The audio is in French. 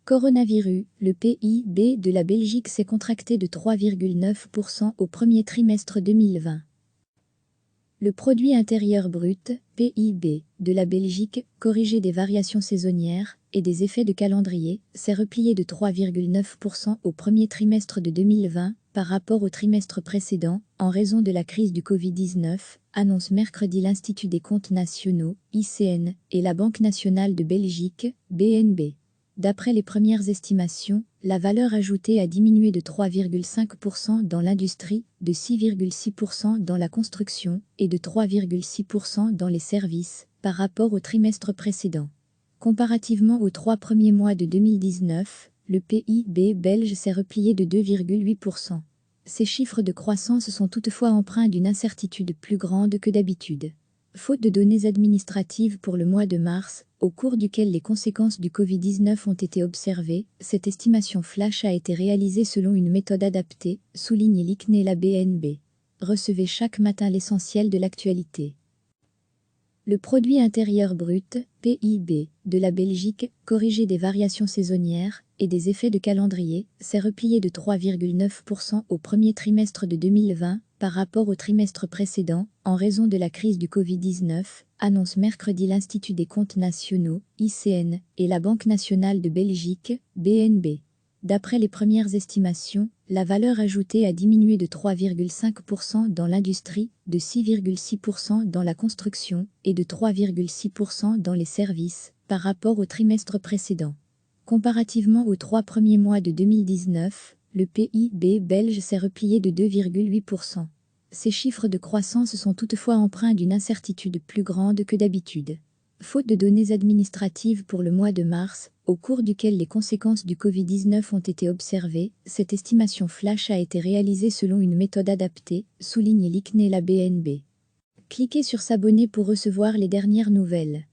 Coronavirus, le PIB de la Belgique s'est contracté de 3,9% au premier trimestre 2020. Le produit intérieur brut, PIB, de la Belgique, corrigé des variations saisonnières et des effets de calendrier, s'est replié de 3,9% au premier trimestre de 2020 par rapport au trimestre précédent, en raison de la crise du Covid-19, annonce mercredi l'Institut des comptes nationaux, ICN, et la Banque nationale de Belgique, BNB. D'après les premières estimations, la valeur ajoutée a diminué de 3,5% dans l'industrie, de 6,6% dans la construction et de 3,6% dans les services, par rapport au trimestre précédent. Comparativement aux 3 premiers mois de 2019, le PIB belge s'est replié de 2,8%. Ces chiffres de croissance sont toutefois empreints d'une incertitude plus grande que d'habitude. Faute de données administratives pour le mois de mars, au cours duquel les conséquences du Covid-19 ont été observées, cette estimation flash a été réalisée selon une méthode adaptée, souligne l'ICN et la BNB. Recevez chaque matin l'essentiel de l'actualité. Le produit intérieur brut, PIB, de la Belgique, corrigé des variations saisonnières et des effets de calendrier, s'est replié de 3,9% au premier trimestre de 2020 par rapport au trimestre précédent, en raison de la crise du Covid-19, annonce mercredi l'Institut des comptes nationaux, ICN, et la Banque nationale de Belgique, BNB. D'après les premières estimations, la valeur ajoutée a diminué de 3,5% dans l'industrie, de 6,6% dans la construction et de 3,6% dans les services, par rapport au trimestre précédent. Comparativement aux 3 premiers mois de 2019, le PIB belge s'est replié de 2,8%. Ces chiffres de croissance sont toutefois empreints d'une incertitude plus grande que d'habitude. Faute de données administratives pour le mois de mars, au cours duquel les conséquences du Covid-19 ont été observées, cette estimation flash a été réalisée selon une méthode adaptée, souligne l'ICN et la BNB. Cliquez sur s'abonner pour recevoir les dernières nouvelles.